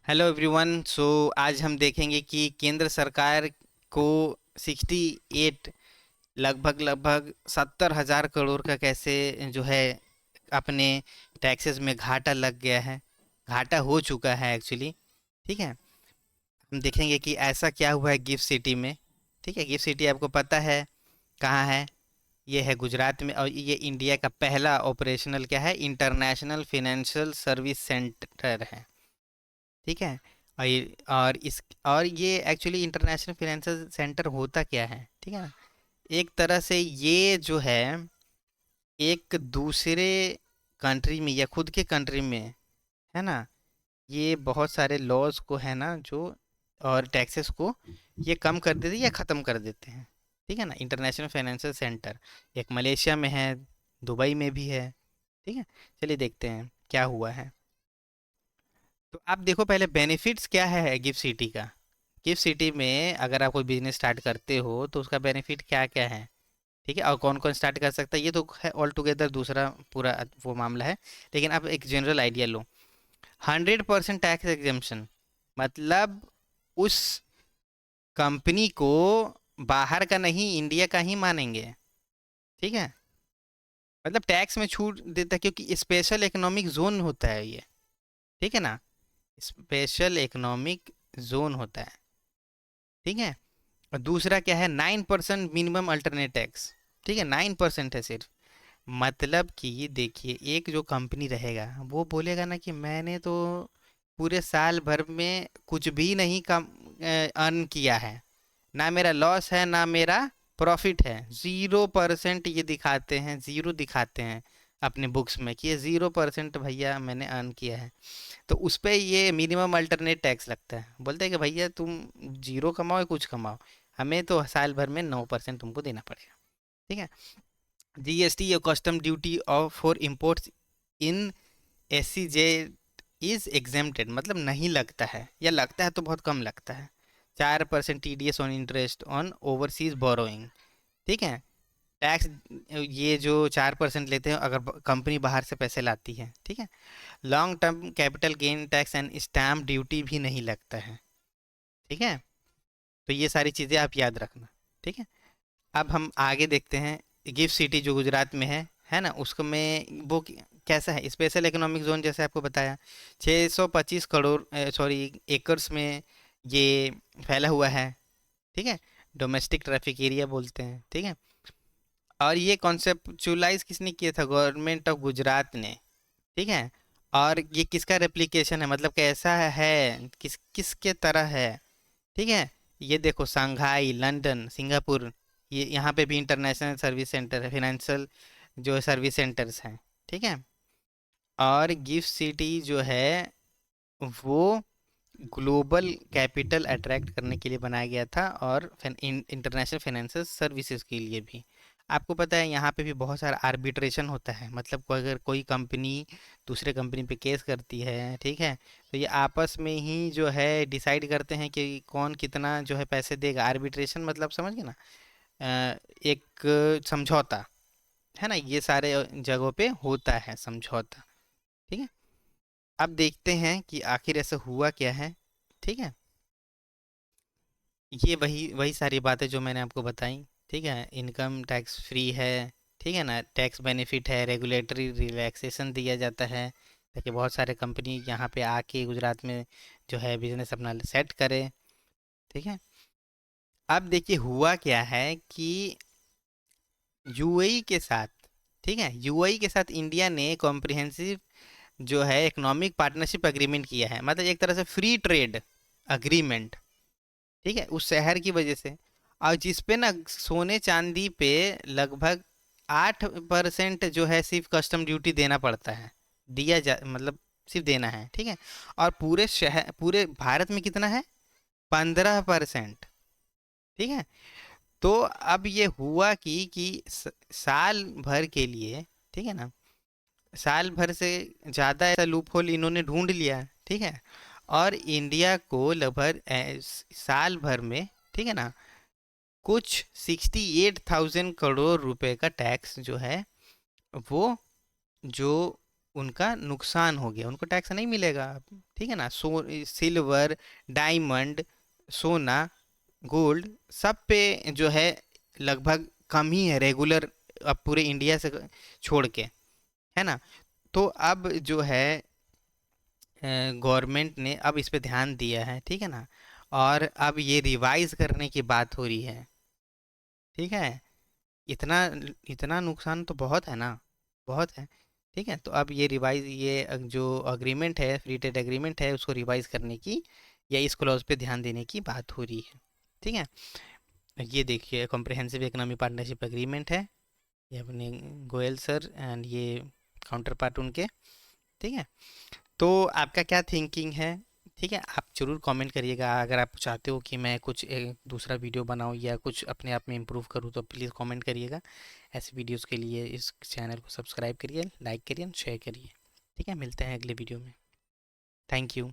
Hello everyone. आज हम देखेंगे कि केंद्र सरकार को 68 लगभग लगभग 70,000 करोड़ का कैसे जो है अपने टैक्सेस में घाटा लग गया है। घाटा हो चुका है एक्चुअली। ठीक है। हम देखेंगे कि ऐसा क्या हुआ है गिफ्ट सिटी में। ठीक है, गिफ्ट सिटी आपको पता है कहाँ है। ये है गुजरात में और ये इंडिया का पहला ऑपरेशनल क्या है, इंटरनेशनल फाइनेंशियल सर्विस सेंटर है। ठीक है। और ये एक्चुअली इंटरनेशनल फाइनेंशियल सेंटर होता क्या है, ठीक है ना। एक तरह से ये जो है एक दूसरे कंट्री में या खुद के कंट्री में, है ना, ये बहुत सारे लॉज को है ना जो और टैक्सेस को ये कम कर देते हैं या ख़त्म कर देते हैं। ठीक है ना। इंटरनेशनल फाइनेंशियल सेंटर एक मलेशिया में है, दुबई में भी है। ठीक है। चलिए देखते हैं क्या हुआ है। तो आप देखो पहले बेनिफिट्स क्या है गिफ्ट सिटी का। गिफ्ट सिटी में अगर आप कोई बिजनेस स्टार्ट करते हो तो उसका बेनिफिट क्या क्या है। ठीक है, और कौन कौन स्टार्ट कर सकता है ये तो है ऑल टुगेदर दूसरा पूरा वो मामला है। लेकिन आप एक जनरल आइडिया लो। 100% टैक्स एग्जेम्पशन मतलब उस कंपनी को बाहर का नहीं इंडिया का ही मानेंगे। ठीक है। मतलब टैक्स में छूट देता है क्योंकि स्पेशल इकोनॉमिक जोन होता है ये। ठीक है ना। स्पेशल इकोनॉमिक जोन होता है। ठीक है। और दूसरा क्या है, 9% मिनिमम अल्टरनेट टैक्स। ठीक है, 9% है सिर्फ। मतलब कि देखिए एक जो कंपनी रहेगा वो बोलेगा ना कि मैंने तो पूरे साल भर में कुछ भी नहीं कम अर्न किया है, ना मेरा लॉस है ना मेरा प्रॉफिट है। 0% ये दिखाते हैं, ज़ीरो दिखाते हैं अपने बुक्स में कि ये 0% भैया मैंने अर्न किया है। तो उस पे ये मिनिमम अल्टरनेट टैक्स लगता है। बोलते हैं कि भैया तुम जीरो कमाओ या कुछ कमाओ, हमें तो साल भर में 9% तुमको देना पड़ेगा। ठीक है। जीएसटी या custom duty of for imports in SCJ is exempted मतलब नहीं लगता है, या लगता है तो बहुत कम लगता है। 4% TDS on interest on overseas borrowing. ठीक है। टैक्स ये जो 4% लेते हैं अगर कंपनी बाहर से पैसे लाती है। ठीक है। Long term capital gain tax and stamp duty भी नहीं लगता है। ठीक है। तो ये सारी चीज़ें आप याद रखना। ठीक है। अब हम आगे देखते हैं। गिफ्ट सिटी जो गुजरात में है ना, उसको में वो कैसा है, स्पेशल इकोनॉमिक जोन जैसे आपको बताया। 625 करोड़ सॉरी एकर्स में ये फैला हुआ है। ठीक है। डोमेस्टिक ट्रैफिक एरिया बोलते हैं। ठीक है। और ये कॉन्सेप्चुलाइज किसने किया था, गवर्नमेंट ऑफ गुजरात ने। ठीक है। और ये किसका रेप्लिकेशन है, मतलब कैसा है, किसके तरह है। ठीक है। ये देखो शंघाई, लंदन, सिंगापुर, ये यहाँ पे भी इंटरनेशनल सर्विस सेंटर है, फिनेंशियल जो सर्विस सेंटर्स हैं। ठीक है। और गिफ्ट सिटी जो है वो ग्लोबल कैपिटल अट्रैक्ट करने के लिए बनाया गया था और इंटरनेशनल फाइनेंशियल सर्विसेज के लिए भी। आपको पता है यहाँ पे भी बहुत सारा आर्बिट्रेशन होता है, मतलब अगर कोई कंपनी दूसरे कंपनी पे केस करती है, ठीक है, तो ये आपस में ही जो है डिसाइड करते हैं कि कौन कितना जो है पैसे देगा। आर्बिट्रेशन मतलब समझ गए ना। एक समझौता, है ना, ये सारे जगहों पे होता है समझौता। ठीक है। अब देखते हैं कि आखिर ऐसा हुआ क्या है। ठीक है। ये वही वही सारी बातें जो मैंने आपको बताई। ठीक है। इनकम टैक्स फ्री है। ठीक है ना। टैक्स बेनिफिट है, रेगुलेटरी रिलैक्सेशन दिया जाता है ताकि बहुत सारे कंपनी यहाँ पे आके गुजरात में जो है बिजनेस अपना सेट करे। ठीक है। अब देखिए हुआ क्या है कि यूएई के साथ, ठीक है, यूएई के साथ इंडिया ने कॉम्प्रिहेंसिव जो है इकोनॉमिक पार्टनरशिप एग्रीमेंट किया है, मतलब एक तरह से फ्री ट्रेड अग्रीमेंट। ठीक है, उस शहर की वजह से। और जिस पे ना सोने चांदी पे लगभग 8% जो है सिर्फ कस्टम ड्यूटी देना पड़ता है, दिया जा मतलब सिर्फ देना है। ठीक है। और पूरे शहर पूरे भारत में कितना है, 15%। ठीक है। तो अब ये हुआ कि साल भर के लिए, ठीक है ना, साल भर से ज़्यादा ऐसा लूप होल इन्होंने ढूंढ लिया। ठीक है। और इंडिया को लगभग साल भर में, ठीक है ना, कुछ 68,000 करोड़ रुपए का टैक्स जो है वो जो उनका नुकसान हो गया, उनको टैक्स नहीं मिलेगा अब, ठीक है ना। सिल्वर, डायमंड, सोना, गोल्ड, सब पे जो है लगभग कम ही है रेगुलर, अब पूरे इंडिया से छोड़ के, है ना। तो अब जो है गवर्नमेंट ने अब इस पे ध्यान दिया है, ठीक है ना। और अब ये रिवाइज करने की बात हो रही है, ठीक है। इतना इतना नुकसान तो बहुत है ना, बहुत है। ठीक है, तो अब ये रिवाइज, ये जो अग्रीमेंट है, फ्री ट्रेड एग्रीमेंट है, उसको रिवाइज करने की या इस क्लॉज पे ध्यान देने की बात हो रही है, ठीक है। ये देखिए कॉम्प्रिहेंसिव इकोनॉमी पार्टनरशिप एग्रीमेंट है, ये अपने गोयल सर एंड ये काउंटर पार्ट उनके, ठीक है। तो आपका क्या थिंकिंग है, ठीक है, आप जरूर कमेंट करिएगा। अगर आप चाहते हो कि मैं कुछ दूसरा वीडियो बनाऊं या कुछ अपने आप में इम्प्रूव करूं तो प्लीज़ कमेंट करिएगा। ऐसे वीडियोस के लिए इस चैनल को सब्सक्राइब करिए, लाइक करिए, शेयर करिए। ठीक है, मिलते हैं अगले वीडियो में। Thank you.